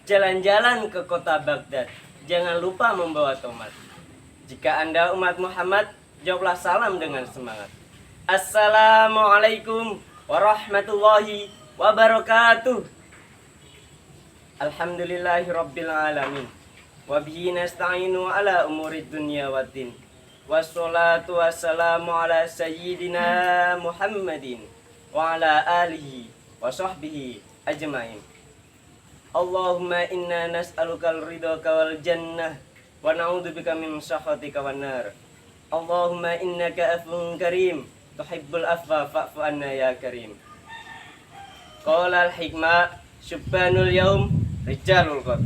jalan-jalan ke kota Baghdad, jangan lupa membawa tomat. Jika Anda umat Muhammad, jawablah salam dengan semangat. Assalamualaikum warahmatullahi wabarakatuh. Alhamdulillahirabbil alamin. Wa bihi nasta'inu ala umurid dunya waddin. Wassalatu wassalamu ala sayyidina Muhammadin wa ala alihi wa sahbihi ajmain. Allahumma inna nas'alukal ridhaka wal jannah wa na'udzubika min sakhatika wan nar. Allahumma innaka afuwwun karim tuhibbul afwa fa'fu anna ya karim. Qala al-hikmah syubbanul yaum rijalul qad.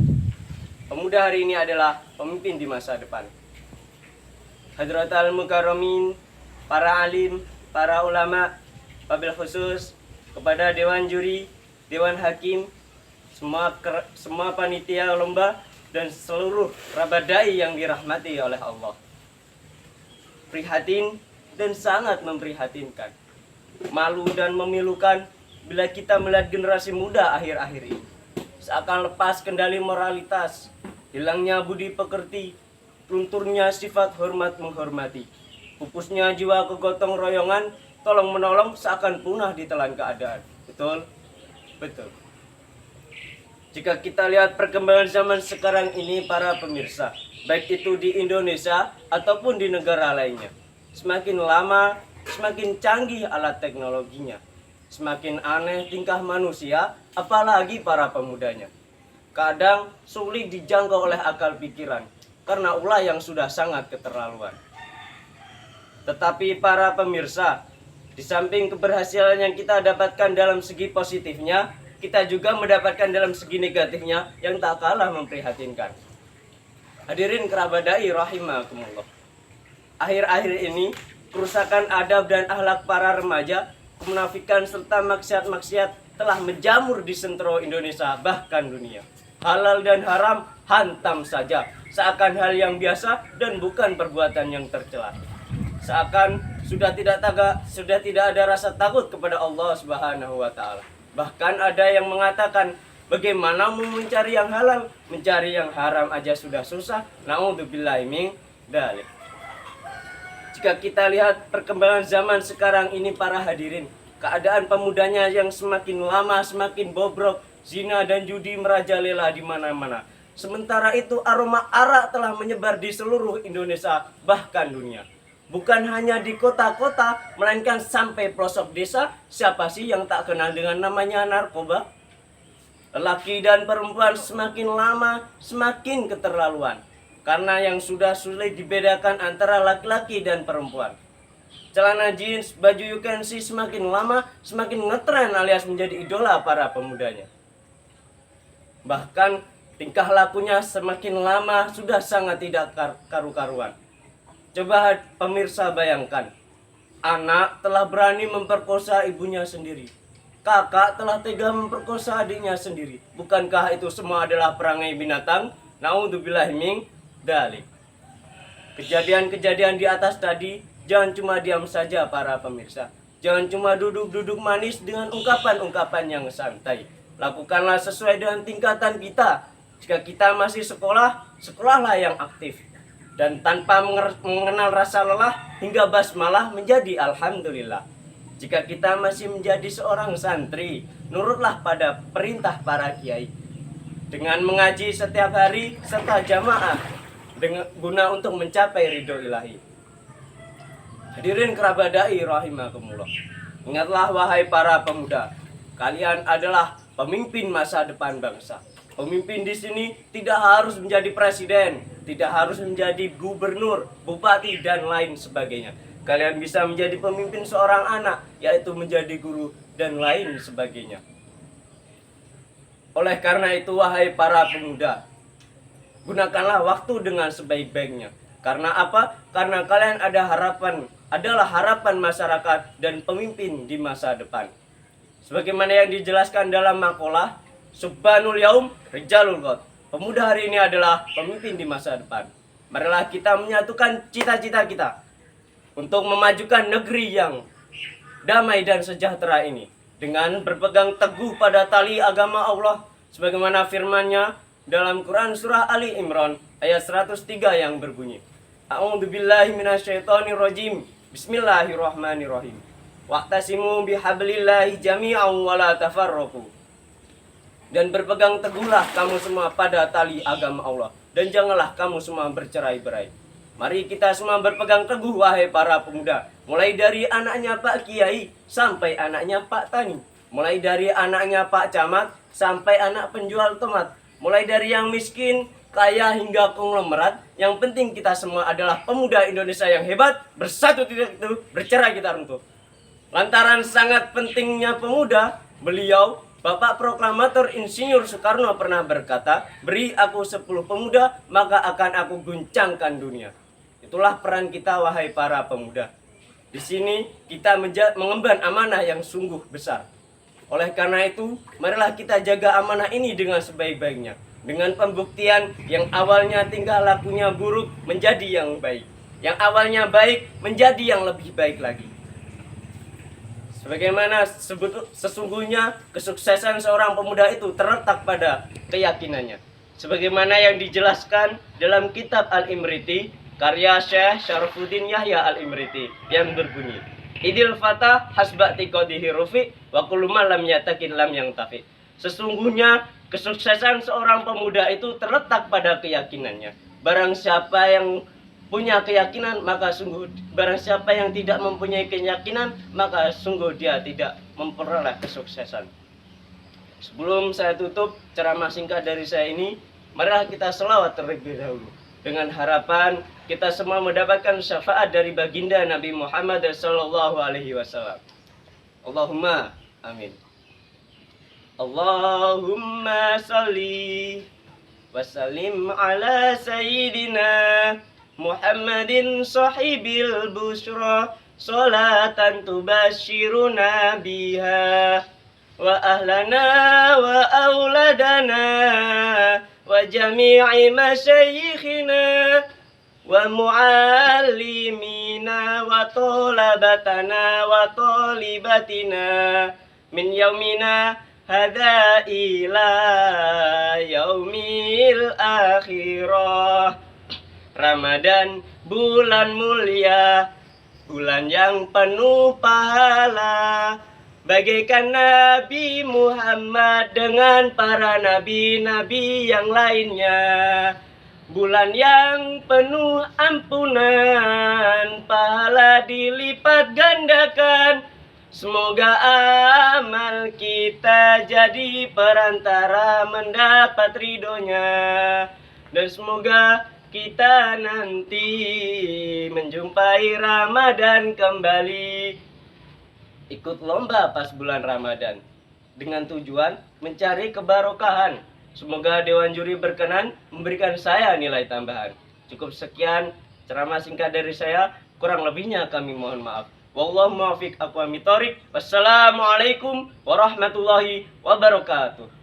Pemuda hari ini adalah pemimpin di masa depan. Hadratal mukarramin, para alim, para ulama, wabil khusus kepada dewan juri, dewan hakim, semua panitia lomba dan seluruh rabadai yang dirahmati oleh Allah. Prihatin dan sangat memprihatinkan, malu dan memilukan bila kita melihat generasi muda akhir-akhir ini seakan lepas kendali moralitas, hilangnya budi pekerti, lunturnya sifat hormat menghormati, pupusnya jiwa kegotong royongan, tolong menolong seakan punah di telan keadaan. Betul? Betul. Jika kita lihat perkembangan zaman sekarang ini para pemirsa, baik itu di Indonesia ataupun di negara lainnya, semakin lama semakin canggih alat teknologinya, semakin aneh tingkah manusia, apalagi para pemudanya. Kadang sulit dijangkau oleh akal pikiran karena ulah yang sudah sangat keterlaluan. Tetapi para pemirsa, di samping keberhasilan yang kita dapatkan dalam segi positifnya, kita juga mendapatkan dalam segi negatifnya yang tak kalah memprihatinkan. Hadirin kerabadai rahimakumullah. Akhir-akhir ini, kerusakan adab dan akhlak para remaja, kemunafikan serta maksiat-maksiat telah menjamur di sentro Indonesia bahkan dunia. Halal dan haram hantam saja, seakan hal yang biasa dan bukan perbuatan yang tercela. Seakan sudah tidak ada rasa takut kepada Allah Subhanahu wa taala. Bahkan ada yang mengatakan, bagaimana mau mencari yang halal, mencari yang haram aja sudah susah. Na'udzubillahi min dzalik. Jika kita lihat perkembangan zaman sekarang ini para hadirin, keadaan pemudanya yang semakin lama semakin bobrok, zina dan judi merajalela di mana-mana. Sementara itu aroma arak telah menyebar di seluruh Indonesia bahkan dunia. Bukan hanya di kota-kota, melainkan sampai pelosok desa. Siapa sih yang tak kenal dengan namanya narkoba? Lelaki dan perempuan semakin lama semakin keterlaluan, karena yang sudah sulit dibedakan antara laki-laki dan perempuan. Celana jeans, baju you can see semakin lama semakin ngetren alias menjadi idola para pemudanya. Bahkan tingkah lakunya semakin lama sudah sangat tidak karu-karuan. Coba pemirsa bayangkan, anak telah berani memperkosa ibunya sendiri. Kakak telah tega memperkosa adiknya sendiri. Bukankah itu semua adalah perangai binatang? Na'udzubillahi min dzalik. Kejadian-kejadian di atas tadi jangan cuma diam saja para pemirsa. Jangan cuma duduk-duduk manis dengan ungkapan-ungkapan yang santai. Lakukanlah sesuai dengan tingkatan kita. Jika kita masih sekolah, sekolahlah yang aktif. Dan tanpa mengenal rasa lelah hingga basmalah menjadi alhamdulillah. Jika kita masih menjadi seorang santri, nurutlah pada perintah para kiai dengan mengaji setiap hari serta jamaah guna untuk mencapai ridho ilahi. Hadirin kerabadai rahimakumullah. Ingatlah wahai para pemuda, kalian adalah pemimpin masa depan bangsa. Pemimpin di sini tidak harus menjadi presiden, tidak harus menjadi gubernur, bupati dan lain sebagainya. Kalian bisa menjadi pemimpin seorang anak, yaitu menjadi guru dan lain sebagainya. Oleh karena itu wahai para pemuda, gunakanlah waktu dengan sebaik-baiknya. Karena apa? Karena kalian adalah harapan masyarakat dan pemimpin di masa depan. Sebagaimana yang dijelaskan dalam makalah, Subhanul yaum rijalul qad. Pemuda hari ini adalah pemimpin di masa depan. Marilah kita menyatukan cita-cita kita untuk memajukan negeri yang damai dan sejahtera ini dengan berpegang teguh pada tali agama Allah sebagaimana firman-Nya, dalam Quran surah Ali Imran ayat 103 yang berbunyi, A'udzubillahi minasyaitonirrajim. Bismillahirrahmanirrahim. Wa'tasimu bihablillahi jami'an wa la tafarraqu. Dan berpegang teguhlah kamu semua pada tali agama Allah, dan janganlah kamu semua bercerai-berai. Mari kita semua berpegang teguh, wahai para pemuda, mulai dari anaknya Pak Kiai sampai anaknya Pak Tani, mulai dari anaknya Pak Camat sampai anak penjual tomat, mulai dari yang miskin, kaya hingga konglomerat. Yang penting kita semua adalah pemuda Indonesia yang hebat, bersatu tidak itu, bercerai kita runtuh. Lantaran sangat pentingnya pemuda, beliau Bapak Proklamator Insinyur Soekarno pernah berkata, beri aku 10 pemuda, maka akan aku guncangkan dunia. Itulah peran kita, wahai para pemuda. Di sini kita mengemban amanah yang sungguh besar. Oleh karena itu, marilah kita jaga amanah ini dengan sebaik-baiknya. Dengan pembuktian yang awalnya tingkah lakunya buruk menjadi yang baik. Yang awalnya baik menjadi yang lebih baik lagi. Sebagaimana sesungguhnya kesuksesan seorang pemuda itu terletak pada keyakinannya. Sebagaimana yang dijelaskan dalam kitab Al-Imriti, karya Syekh Syarafuddin Yahya Al-Imriti yang berbunyi, Idil fatah hasbati qadihi rufi wa kullu ma lam yatakin lam yang tafi. Sesungguhnya kesuksesan seorang pemuda itu terletak pada keyakinannya. Barang siapa yang punya keyakinan, maka sungguh barang siapa yang tidak mempunyai keyakinan, maka sungguh dia tidak memperoleh kesuksesan. Sebelum saya tutup ceramah singkat dari saya ini, marilah kita selawat terlebih dahulu dengan harapan kita semua mendapatkan syafaat dari baginda Nabi Muhammad SAW. Allahumma amin. Allahumma salli wa sallim ala sayyidina Muhammadin sahibil busra, salatan tubashiruna biha wa ahlana wa auladana wa jami'i masyayikhina wa muallimina wa talabatana wa talibatina min yaumina hadza ila yaumil akhirah. Ramadan bulan mulia, bulan yang penuh pahala, bagaikan Nabi Muhammad dengan para nabi-nabi yang lainnya. Bulan yang penuh ampunan, pahala dilipat gandakan. Semoga amal kita jadi perantara mendapat ridhonya. Dan semoga kita nanti menjumpai Ramadan kembali. Ikut lomba pas bulan Ramadan dengan tujuan mencari kebarokahan. Semoga Dewan Juri berkenan memberikan saya nilai tambahan. Cukup sekian ceramah singkat dari saya. Kurang lebihnya kami mohon maaf. Wallahu muwaffiq aqwamit thoriq. Wassalamualaikum warahmatullahi wabarakatuh.